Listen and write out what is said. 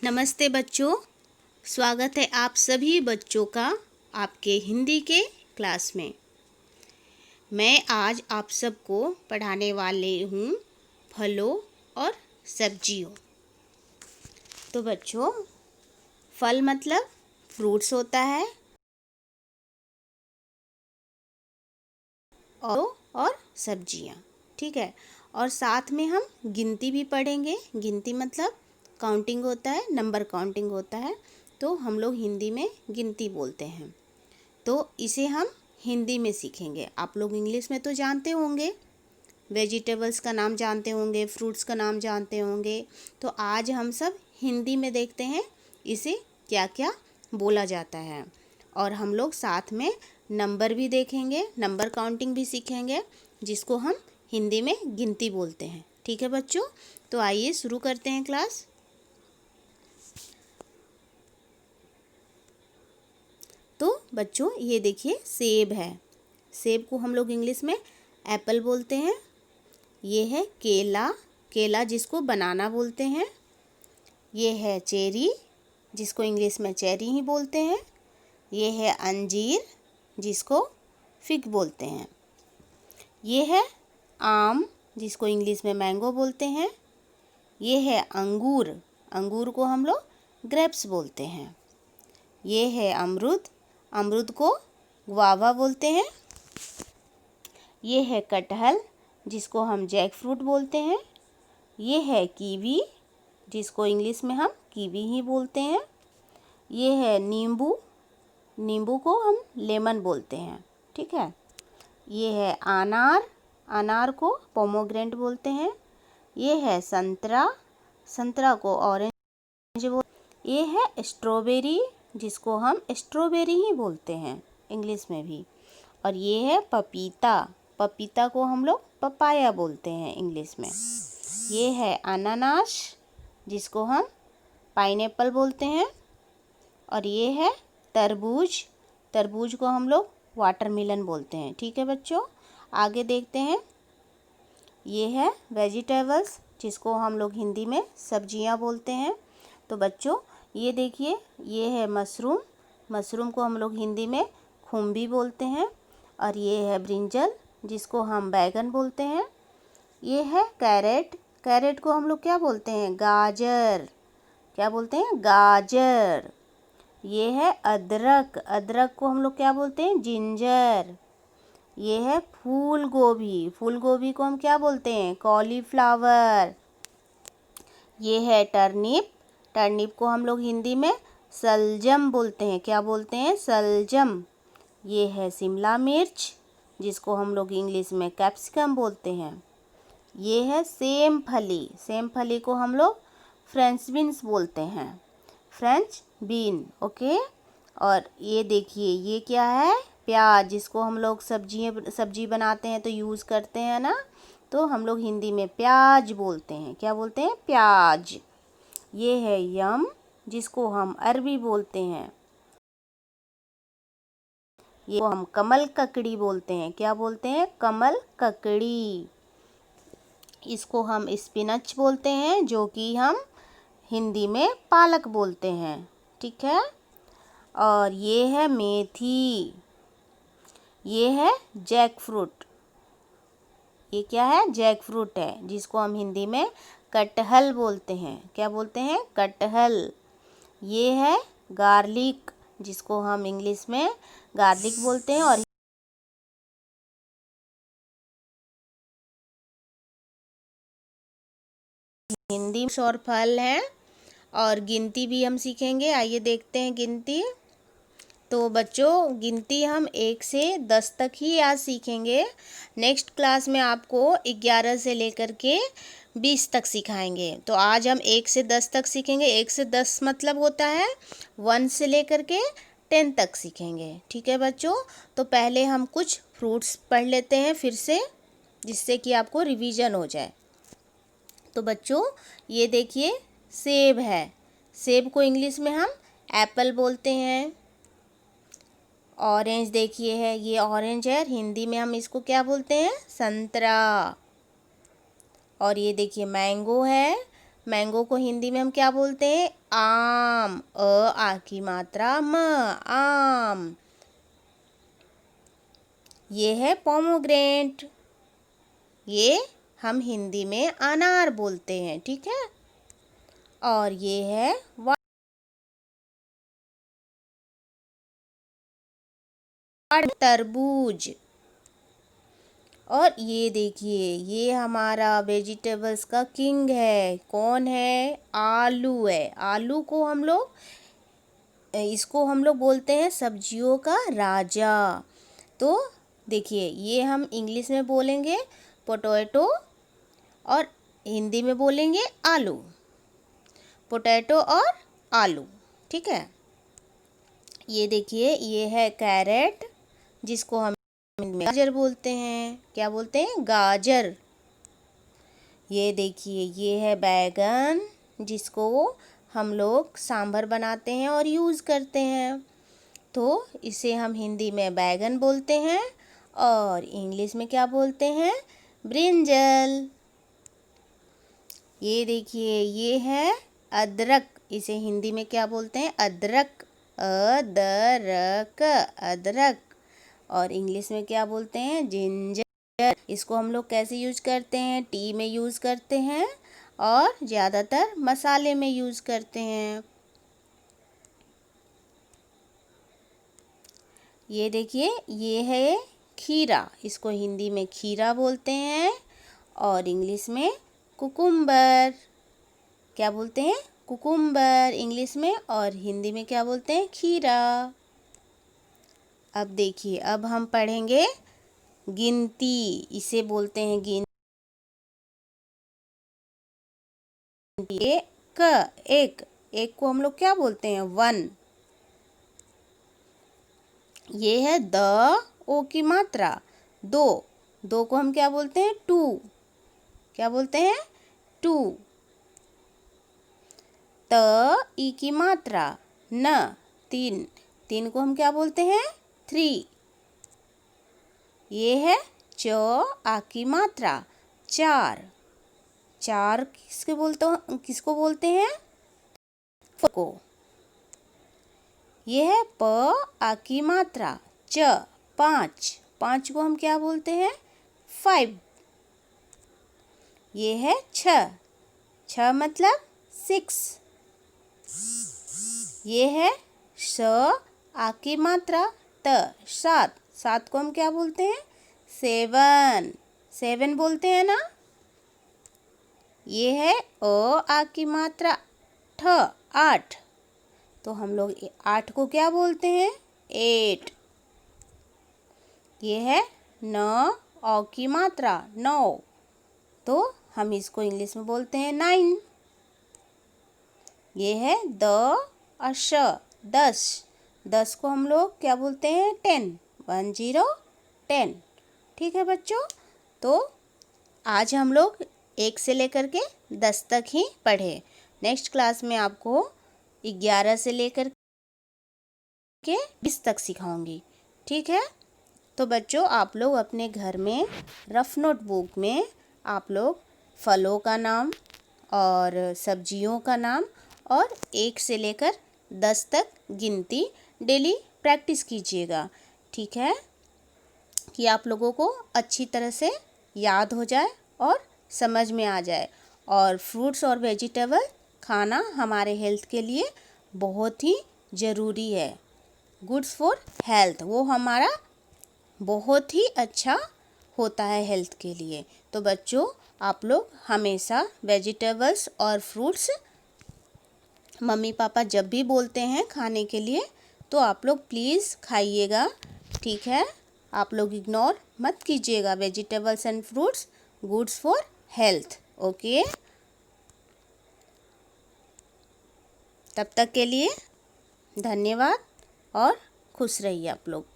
नमस्ते बच्चों, स्वागत है आप सभी बच्चों का आपके हिंदी के क्लास में। मैं आज आप सबको पढ़ाने वाले हूँ फलों और सब्जियों। तो बच्चों, फल मतलब फ्रूट्स होता है और सब्जियाँ, ठीक है। और साथ में हम गिनती भी पढ़ेंगे। गिनती मतलब काउंटिंग होता है, नंबर काउंटिंग होता है, तो हम लोग हिंदी में गिनती बोलते हैं। तो इसे हम हिंदी में सीखेंगे। आप लोग इंग्लिश में तो जानते होंगे, वेजिटेबल्स का नाम जानते होंगे, फ्रूट्स का नाम जानते होंगे। तो आज हम सब हिंदी में देखते हैं इसे क्या क्या बोला जाता है। और हम लोग साथ में नंबर भी देखेंगे, नंबर काउंटिंग भी सीखेंगे, जिसको हम हिंदी में गिनती बोलते हैं। ठीक है बच्चों, तो आइए शुरू करते हैं क्लास। तो बच्चों, ये देखिए सेब है। सेब को हम लोग इंग्लिश में एप्पल बोलते हैं। ये है केला, केला जिसको बनाना बोलते हैं। ये है चेरी, जिसको इंग्लिश में चेरी ही बोलते हैं। ये है अंजीर, जिसको फिग बोलते हैं। ये है आम, जिसको इंग्लिश में मैंगो बोलते हैं। ये है अंगूर, अंगूर को हम लोग ग्रेप्स बोलते हैं। ये है अमरूद, अमरूद को गुआवा बोलते हैं। ये है कटहल, जिसको हम जैक फ्रूट बोलते हैं। ये है कीवी, जिसको इंग्लिश में हम कीवी ही बोलते हैं। ये है नींबू, नींबू को हम लेमन बोलते हैं, ठीक है। ये है अनार, अनार को पोमोग्रेनेट बोलते हैं। ये है संतरा, संतरा को ऑरेंज बोलते हैं। ये है स्ट्रॉबेरी, जिसको हम स्ट्रॉबेरी ही बोलते हैं इंग्लिश में भी। और ये है पपीता, पपीता को हम लोग पपाया बोलते हैं इंग्लिश में। ये है अनानास, जिसको हम पाइनएप्पल बोलते हैं। और ये है तरबूज, तरबूज को हम लोग वाटरमेलन बोलते हैं। ठीक है बच्चों, आगे देखते हैं। ये है वेजिटेबल्स, जिसको हम लोग हिंदी में सब्जियां बोलते हैं। तो बच्चों, ये देखिए, ये है मशरूम, मशरूम को हम लोग हिंदी में खुम्बी बोलते हैं। और ये है ब्रिंजल, जिसको हम बैगन बोलते हैं। ये है कैरेट, कैरेट को हम लोग क्या बोलते हैं? गाजर, क्या बोलते हैं? गाजर। ये है अदरक, अदरक को हम लोग क्या बोलते हैं? जिंजर। ये है फूल गोभी, फूल गोभी को हम क्या बोलते हैं? कॉलीफ्लावर। ये है टर्निप, टर्निप को हम लोग हिंदी में सलजम बोलते हैं। क्या बोलते हैं? सलजम। ये है शिमला मिर्च, जिसको हम लोग इंग्लिश में कैप्सिकम बोलते हैं। ये है सेम फली, सेम फली को हम लोग फ्रेंच बीन्स बोलते हैं, फ्रेंच बीन, ओके। और ये देखिए, ये क्या है? प्याज, जिसको हम लोग सब्जी बनाते हैं तो यूज़ करते हैं ना, तो हम लोग हिंदी में प्याज बोलते हैं। क्या बोलते हैं? प्याज। ये है यम, जिसको हम अरबी बोलते हैं। ये को हम कमल ककड़ी बोलते हैं। क्या बोलते हैं? कमल ककड़ी। इसको हम स्पिनच बोलते हैं, जो कि हम हिंदी में पालक बोलते हैं, ठीक है। और ये है मेथी, ये है जैक फ्रूट। ये क्या है? जैक फ्रूट है, जिसको हम हिंदी में कटहल बोलते हैं। क्या बोलते हैं? कटहल। ये है गार्लिक, जिसको हम इंग्लिश में गार्लिक बोलते हैं। और हिंदी में और फल हैं, और गिनती भी हम सीखेंगे। आइए देखते हैं गिनती। तो बच्चों, गिनती हम 1 से 10 तक ही आज सीखेंगे। नेक्स्ट क्लास में आपको 11 से लेकर के 20 तक सिखाएंगे। तो आज हम 1 से 10 तक सीखेंगे। 1 से 10 मतलब होता है 1 से लेकर के 10 तक सीखेंगे, ठीक है बच्चों। तो पहले हम कुछ फ्रूट्स पढ़ लेते हैं फिर से, जिससे कि आपको रिवीजन हो जाए। तो बच्चों, ये देखिए सेब है, सेब को इंग्लिश में हम एप्पल बोलते हैं। ऑरेंज देखिए है, ये ऑरेंज है, हिंदी में हम इसको क्या बोलते हैं? संतरा। और ये देखिए मैंगो है, मैंगो को हिंदी में हम क्या बोलते हैं? आम। आ की मात्रा म, आम। ये है पोमोग्रेनेट, ये हम हिंदी में अनार बोलते हैं, ठीक है। और ये है तरबूज। और ये देखिए, ये हमारा वेजिटेबल्स का किंग है। कौन है? आलू है। आलू को हम लोग, इसको हम लोग बोलते हैं सब्जियों का राजा। तो देखिए, ये हम इंग्लिश में बोलेंगे पोटैटो और हिंदी में बोलेंगे आलू। पोटैटो और आलू, ठीक है। ये देखिए, ये है कैरेट, जिसको हम गाजर बोलते हैं। क्या बोलते हैं? गाजर। ये देखिए, ये है बैगन, जिसको हम लोग सांभर बनाते हैं और यूज़ करते हैं। तो इसे हम हिंदी में बैगन बोलते हैं और इंग्लिश में क्या बोलते हैं? ब्रिंजल। ये देखिए, ये है अदरक, इसे हिंदी में क्या बोलते हैं? अदरक। अदरक, अदरक। और इंग्लिश में क्या बोलते हैं? जिंजर। इसको हम लोग कैसे यूज करते हैं? टी में यूज़ करते हैं और ज़्यादातर मसाले में यूज़ करते हैं। ये देखिए, ये है खीरा, इसको हिंदी में खीरा बोलते हैं और इंग्लिश में कुकुम्बर। क्या बोलते हैं? कुकुम्बर इंग्लिश में, और हिंदी में क्या बोलते हैं? खीरा। अब देखिए, अब हम पढ़ेंगे गिनती, इसे बोलते हैं गिनती। एक, एक को हम लोग क्या बोलते हैं? वन। ये है द, ओ की मात्रा, दो। दो को हम क्या बोलते हैं? टू। क्या बोलते हैं? टू। त, ई की मात्रा, न, तीन। तीन को हम क्या बोलते हैं? थ्री। ये है च, आ की मात्रा, चार। चार किसको बोलते हैं? को। ये है प, आ की मात्रा, च, पाँच। पाँच को हम क्या बोलते हैं? फाइव। ये है छ, छ मतलब सिक्स। ये है स, आ की मात्रा, त, सात। सात को हम क्या बोलते हैं? सेवन। सेवन बोलते हैं ना। ये है अ, आ की मात्रा, ठ, आठ। तो हम लोग आठ को क्या बोलते हैं? एट। ये है न, औ की मात्रा, नौ। तो हम इसको इंग्लिश में बोलते हैं नाइन। ये है द, अश, दस। दस को हम लोग क्या बोलते हैं? टेन। 10, 10। ठीक है बच्चों, तो आज हम लोग 1 से लेकर के 10 तक ही पढ़े। नेक्स्ट क्लास में आपको 11 से लेकर के 20 तक सिखाऊंगी, ठीक है। तो बच्चों, आप लोग अपने घर में रफ नोटबुक में आप लोग फलों का नाम और सब्जियों का नाम और 1 से लेकर 10 तक गिनती डेली प्रैक्टिस कीजिएगा, ठीक है, कि आप लोगों को अच्छी तरह से याद हो जाए और समझ में आ जाए। और फ्रूट्स और वेजिटेबल खाना हमारे हेल्थ के लिए बहुत ही ज़रूरी है। गुड्स फॉर हेल्थ, वो हमारा बहुत ही अच्छा होता है हेल्थ के लिए। तो बच्चों, आप लोग हमेशा वेजिटेबल्स और फ्रूट्स मम्मी पापा जब भी बोलते हैं खाने के लिए, तो आप लोग प्लीज़ खाइएगा, ठीक है। आप लोग इग्नोर मत कीजिएगा। Vegetables and fruits goods for health, okay. तब तक के लिए धन्यवाद और खुश रहिए आप लोग।